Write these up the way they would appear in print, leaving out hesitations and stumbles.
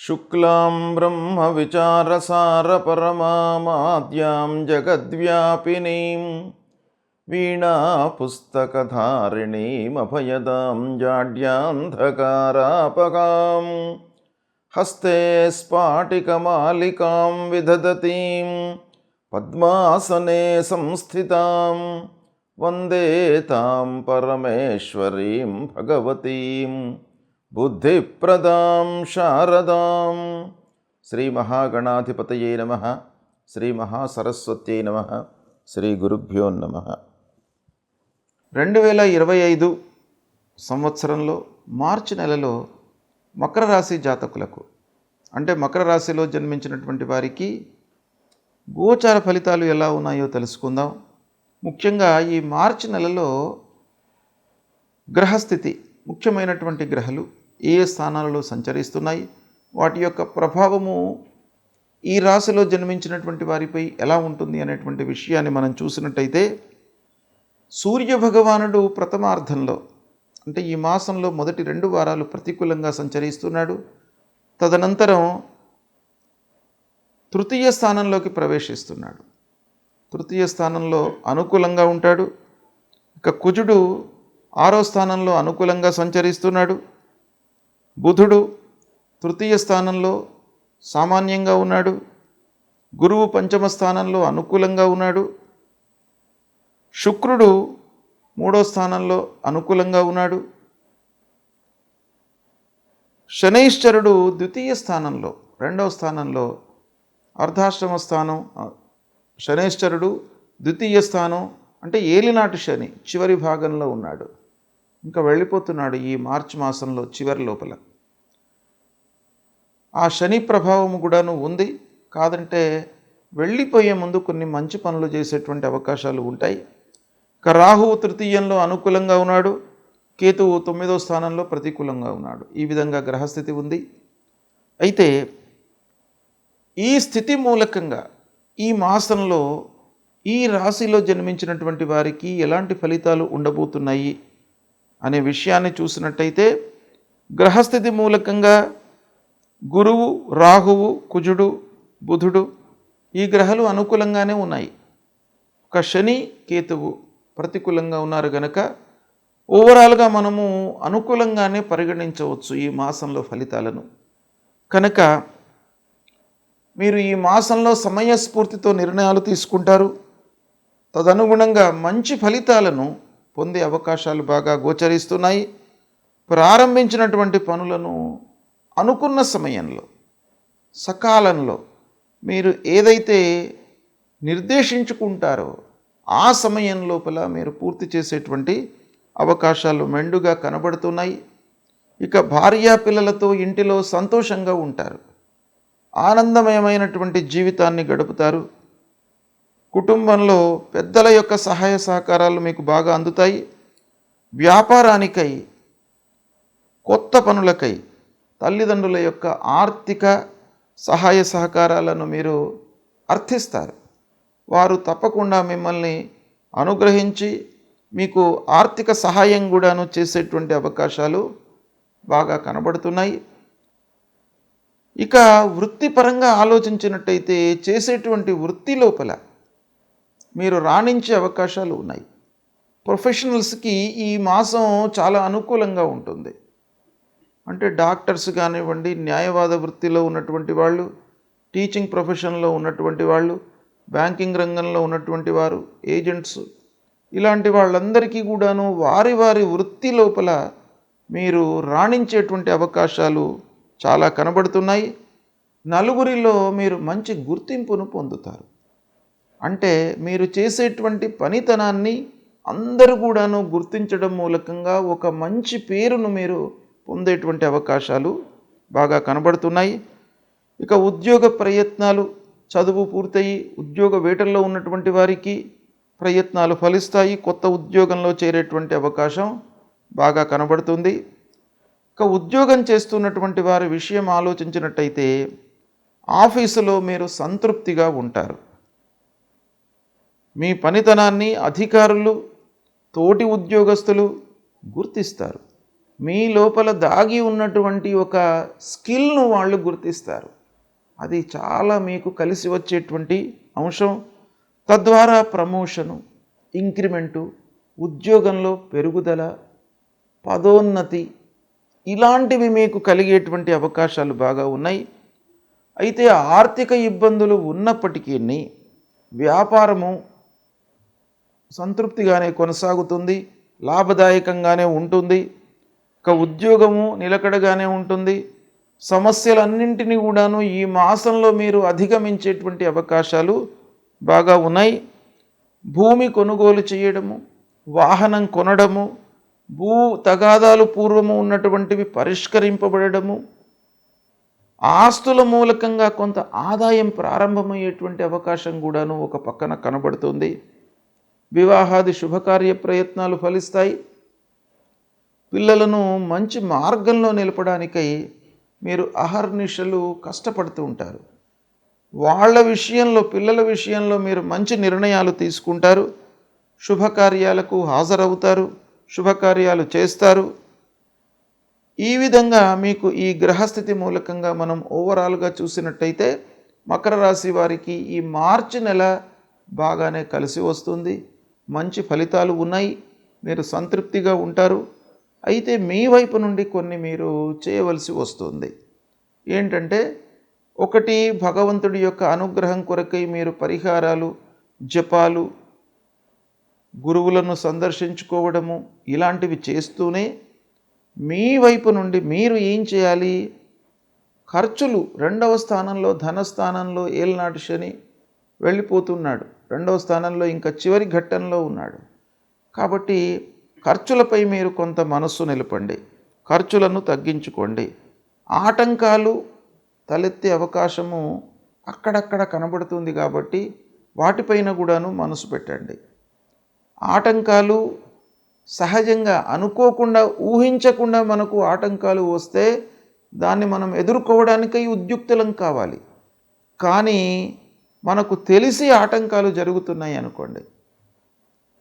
శుక్లాం బ్రహ్మవిచారసారపరమామాద్యాం జగద్వ్యాపినీం వీణాపుస్తకధారిణీమభయదాం జాడ్యాంధకారాపకాం హస్తే స్ఫాటికమాలికాం విదధతీం పద్మాసనే సంస్థితాం వందే తాం పరమేశ్వరీం భగవతీం బుద్ధిప్రదాం శారదాం. శ్రీ మహాగణాధిపతయే నమః. శ్రీ మహాసరస్వత్యై నమః. శ్రీ గురుభ్యో నమః. 2025 సంవత్సరంలో మార్చి నెలలో మకర రాశి జాతకులకు, అంటే మకర రాశిలో జన్మించినటువంటి వారికి గోచార ఫలితాలు ఎలా ఉన్నాయో తెలుసుకుందాం. ముఖ్యంగా ఈ మార్చి నెలలో గ్రహస్థితి, ముఖ్యమైనటువంటి గ్రహాలు ఏ స్థానాలలో సంచరిస్తున్నాయి, వాటి యొక్క ప్రభావము ఈ రాశిలో జన్మించినటువంటి వారిపై ఎలా ఉంటుంది అనేటువంటి విషయాన్ని మనం చూసినట్టయితే, సూర్య భగవానుడు ప్రథమార్థంలో, అంటే ఈ మాసంలో మొదటి 2 వారాలు ప్రతికూలంగా సంచరిస్తున్నాడు. తదనంతరం తృతీయ స్థానంలోకి ప్రవేశిస్తున్నాడు. తృతీయ స్థానంలో అనుకూలంగా ఉంటాడు. ఇక కుజుడు 6వ స్థానంలో అనుకూలంగా సంచరిస్తున్నాడు. బుధుడు తృతీయ స్థానంలో సామాన్యంగా ఉన్నాడు. గురువు 5వ స్థానంలో అనుకూలంగా ఉన్నాడు. శుక్రుడు 3వ స్థానంలో అనుకూలంగా ఉన్నాడు. శనైశ్చరుడు ద్వితీయ స్థానంలో, 2వ స్థానంలో అర్ధాశ్రమ స్థానం. శనైశ్చరుడు ద్వితీయ స్థానం అంటే ఏలినాటి శని చివరి భాగంలో ఉన్నాడు. ఇంకా వెళ్ళిపోతున్నాడు ఈ మార్చి మాసంలో చివరి లోపల. ఆ శని ప్రభావం కూడాను ఉంది. కాదంటే వెళ్ళిపోయే ముందు కొన్ని మంచి పనులు చేసేటువంటి అవకాశాలు ఉంటాయి. ఇక రాహువు తృతీయంలో అనుకూలంగా ఉన్నాడు. కేతువు 9వ స్థానంలో ప్రతికూలంగా ఉన్నాడు. ఈ విధంగా గ్రహస్థితి ఉంది. అయితే ఈ స్థితి మూలకంగా ఈ మాసంలో ఈ రాశిలో జన్మించినటువంటి వారికి ఎలాంటి ఫలితాలు ఉండబోతున్నాయి అనే విషయాన్ని చూసినట్టయితే, గ్రహస్థితి మూలకంగా గురువు, రాహువు, కుజుడు, బుధుడు ఈ గ్రహాలు అనుకూలంగానే ఉన్నాయి. ఒక శని, కేతువు ప్రతికూలంగా ఉన్నారు కనుక ఓవరాల్గా మనము అనుకూలంగానే పరిగణించవచ్చు ఈ మాసంలో ఫలితాలను. కనుక మీరు ఈ మాసంలో సమయస్ఫూర్తితో నిర్ణయాలు తీసుకుంటారు. తదనుగుణంగా మంచి ఫలితాలను పొందే అవకాశాలు బాగా గోచరిస్తున్నాయి. ప్రారంభించినటువంటి పనులను అనుకున్న సమయంలో, సకాలంలో మీరు ఏదైతే నిర్దేశించుకుంటారో ఆ సమయం లోపల మీరు పూర్తి చేసేటువంటి అవకాశాలు మెండుగా కనబడుతున్నాయి. ఇక భార్యా పిల్లలతో ఇంటిలో సంతోషంగా ఉంటారు. ఆనందమయమైనటువంటి జీవితాన్ని గడుపుతారు. కుటుంబంలో పెద్దల యొక్క సహాయ సహకారాలు మీకు బాగా అందుతాయి. వ్యాపారానికై, కొత్త పనులకై తల్లిదండ్రుల యొక్క ఆర్థిక సహాయ సహకారాలను మీరు అర్థిస్తారు. వారు తప్పకుండా మిమ్మల్ని అనుగ్రహించి మీకు ఆర్థిక సహాయం కూడాను చేసేటువంటి అవకాశాలు బాగా కనబడుతున్నాయి. ఇక వృత్తిపరంగా ఆలోచించినట్టయితే, చేసేటువంటి వృత్తి లోపల మీరు రాణించే అవకాశాలు ఉన్నాయి. ప్రొఫెషనల్స్కి ఈ మాసం చాలా అనుకూలంగా ఉంటుంది. అంటే డాక్టర్స్ కానివ్వండి, న్యాయవాద వృత్తిలో ఉన్నటువంటి వాళ్ళు, టీచింగ్ ప్రొఫెషన్లో ఉన్నటువంటి వాళ్ళు, బ్యాంకింగ్ రంగంలో ఉన్నటువంటి వారు, ఏజెంట్స్, ఇలాంటి వాళ్ళందరికీ కూడాను వారి వారి వృత్తి లోపల మీరు రాణించేటువంటి అవకాశాలు చాలా కనబడుతున్నాయి. నలుగురిలో మీరు మంచి గుర్తింపును పొందుతారు. అంటే మీరు చేసేటువంటి పనితనాన్ని అందరూ కూడాను గుర్తించడం మూలకంగా ఒక మంచి పేరును మీరు పొందేటువంటి అవకాశాలు బాగా కనబడుతున్నాయి. ఇక ఉద్యోగ ప్రయత్నాలు, చదువు పూర్తయి ఉద్యోగ వేటల్లో ఉన్నటువంటి వారికి ప్రయత్నాలు ఫలిస్తాయి. కొత్త ఉద్యోగంలో చేరేటువంటి అవకాశం బాగా కనబడుతుంది. ఇక ఉద్యోగం చేస్తున్నటువంటి వారి విషయం ఆలోచించినట్టయితే, ఆఫీసులో మీరు సంతృప్తిగా ఉంటారు. మీ పనితనాన్ని అధికారులు, తోటి ఉద్యోగస్తులు గుర్తిస్తారు. మీ లోపల దాగి ఉన్నటువంటి ఒక స్కిల్ను వాళ్ళు గుర్తిస్తారు. అది చాలా మీకు కలిసి వచ్చేటువంటి అంశం. తద్వారా ప్రమోషను, ఇంక్రిమెంటు, ఉద్యోగంలో పెరుగుదల, పదోన్నతి ఇలాంటివి మీకు కలిగేటువంటి అవకాశాలు బాగా ఉన్నాయి. అయితే ఆర్థిక ఇబ్బందులు ఉన్నప్పటికీ వ్యాపారము సంతృప్తిగానే కొనసాగుతుంది, లాభదాయకంగానే ఉంటుంది. ఉద్యోగము నిలకడగానే ఉంటుంది. సమస్యలన్నింటినీ కూడాను ఈ మాసంలో మీరు అధిగమించేటువంటి అవకాశాలు బాగా ఉన్నాయి. భూమి కొనుగోలు చేయడము, వాహనం కొనడము, భూ తగాదాలు పూర్వము ఉన్నటువంటివి పరిష్కరింపబడము, ఆస్తుల మూలకంగా కొంత ఆదాయం ప్రారంభమయ్యేటువంటి అవకాశం కూడాను ఒక పక్కన కనబడుతుంది. వివాహాది శుభకార్య ప్రయత్నాలు ఫలిస్తాయి. పిల్లలను మంచి మార్గంలో నిలపడానికై మీరు అహర్నిశలు కష్టపడుతూ ఉంటారు. పిల్లల విషయంలో మీరు మంచి నిర్ణయాలు తీసుకుంటారు. శుభకార్యాలకు హాజరవుతారు, శుభకార్యాలు చేస్తారు. ఈ విధంగా మీకు ఈ గ్రహస్థితి మూలకంగా మనం ఓవరాల్గా చూసినట్టయితే మకర రాశి వారికి ఈ మార్చి నెల బాగానే కలిసి వస్తుంది. మంచి ఫలితాలు ఉన్నాయి, మీరు సంతృప్తిగా ఉంటారు. అయితే మీ వైపు నుండి కొన్ని మీరు చేయవలసి వస్తుంది. ఏంటంటే, ఒకటి, భగవంతుడి యొక్క అనుగ్రహం కొరకై మీరు పరిహారాలు, జపాలు, గురువులను సందర్శించుకోవడము ఇలాంటివి చేస్తూనే మీ వైపు నుండి మీరు ఏం చేయాలి? ఖర్చులు, 2వ స్థానంలో ధనస్థానంలో ఏలినాటి శని వెళ్ళిపోతున్నాడు. 2వ స్థానంలో ఇంకా చివరి ఘట్టంలో ఉన్నాడు. కాబట్టి ఖర్చులపై మీరు కొంత మనస్సు నిలపండి, ఖర్చులను తగ్గించుకోండి. ఆటంకాలు తలెత్తే అవకాశము అక్కడక్కడ కనబడుతుంది కాబట్టి వాటిపైన కూడాను మనసు పెట్టండి. ఆటంకాలు సహజంగా అనుకోకుండా, ఊహించకుండా మనకు ఆటంకాలు వస్తే దాన్ని మనం ఎదుర్కోవడానికై ఉద్యుక్తులం కావాలి. కానీ మనకు తెలిసి ఆటంకాలు జరుగుతున్నాయి అనుకోండి,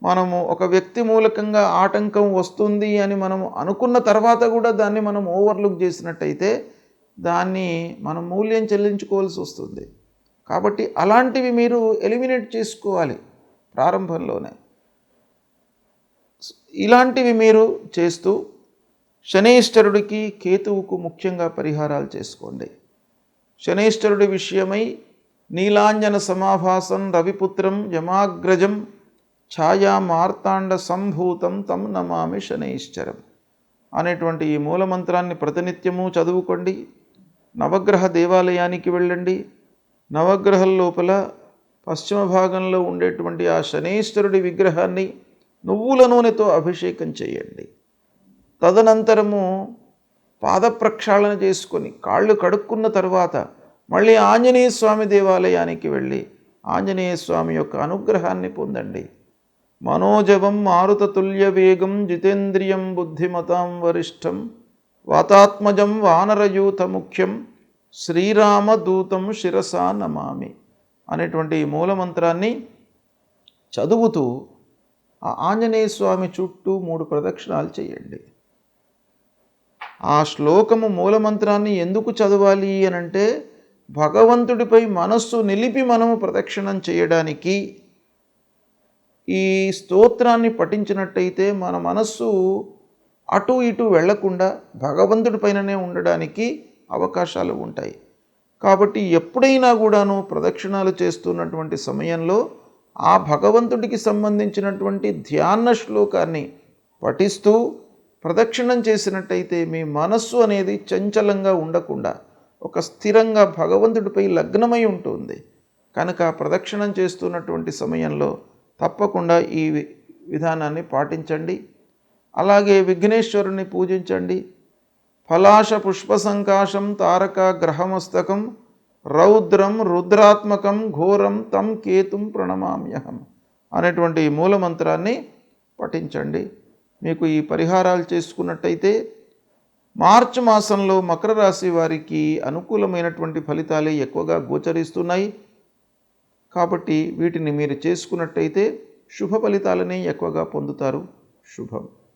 మనము ఒక వ్యక్తి మూలకంగా ఆటంకం వస్తుంది అని మనం అనుకున్న తర్వాత కూడా దాన్ని మనం ఓవర్లుక్ చేసినట్టయితే దాన్ని మనం మూల్యం చెల్లించుకోవాల్సి వస్తుంది. కాబట్టి అలాంటివి మీరు ఎలిమినేట్ చేసుకోవాలి ప్రారంభంలోనే. ఇలాంటివి మీరు చేస్తూ శనైశ్వరుడికి, కేతువుకు ముఖ్యంగా పరిహారాలు చేసుకోండి. శనైశ్వరుడి విషయమై నీలాంజన సమాభాసం రవిపుత్రం యమాగ్రజం ఛాయా మార్తాండ సంభూతం తం నమామి శనైశ్చరం అనేటువంటి ఈ మూలమంత్రాన్ని ప్రతినిత్యము చదువుకోండి. నవగ్రహ దేవాలయానికి వెళ్ళండి. నవగ్రహం లోపల పశ్చిమ భాగంలో ఉండేటువంటి ఆ శనైశ్వరుడి విగ్రహాన్ని నువ్వుల నూనెతో అభిషేకం చేయండి. తదనంతరము పాద ప్రక్షాళన చేసుకొని కాళ్ళు కడుక్కున్న తర్వాత మళ్ళీ ఆంజనేయ స్వామి దేవాలయానికి వెళ్ళి ఆంజనేయ స్వామి యొక్క అనుగ్రహాన్ని పొందండి. మనోజవం మారుతతుల్య వేగం జితేంద్రియం బుద్ధిమతాం వరిష్టం వాతాత్మజం వానరయూత ముఖ్యం శ్రీరామదూతం శిరసా నమామి అనేటువంటి మూలమంత్రాన్ని చదువుతూ ఆ ఆంజనేయ స్వామి చుట్టూ 3 ప్రదక్షిణాలు చేయండి. ఆ శ్లోకము మూలమంత్రాన్ని ఎందుకు చదవాలి అనంటే, భగవంతుడిపై మనస్సు నిలిపి మనము ప్రదక్షిణం చేయడానికి. ఈ స్తోత్రాన్ని పఠించినట్టయితే మన మనస్సు అటు ఇటు వెళ్లకుండా భగవంతుడి పైననే ఉండడానికి అవకాశాలు ఉంటాయి. కాబట్టి ఎప్పుడైనా కూడాను ప్రదక్షిణాలు చేస్తున్నటువంటి సమయంలో ఆ భగవంతుడికి సంబంధించినటువంటి ధ్యాన శ్లోకాన్ని పఠిస్తూ ప్రదక్షిణం చేసినట్టయితే మీ మనస్సు అనేది చంచలంగా ఉండకుండా ఒక స్థిరంగా భగవంతుడిపై లగ్నమై ఉంటుంది. కనుక ప్రదక్షిణం చేస్తున్నటువంటి సమయంలో తప్పకుండా ఈ విధానాన్ని పాటించండి. అలాగే విఘ్నేశ్వరుని పూజించండి. ఫలాశ పుష్ప సంకాశం తారక గ్రహమస్తకం రౌద్రం రుద్రాత్మకం ఘోరం తం కేతుం ప్రణమామ్యహం అనేటువంటి మూలమంత్రాన్ని పఠించండి. మీకు ఈ పరిహారాలు చేసుకున్నట్టయితే మార్చి మాసంలో మకర రాశి వారికి అనుకూలమైనటువంటి ఫలితాలే ఎక్కువగా గోచరిస్తున్నాయి. కాబట్టి వీటిని మీరు చేసుకున్నట్టయితే శుభ ఫలితాలనే ఎక్కువగా పొందుతారు. శుభం.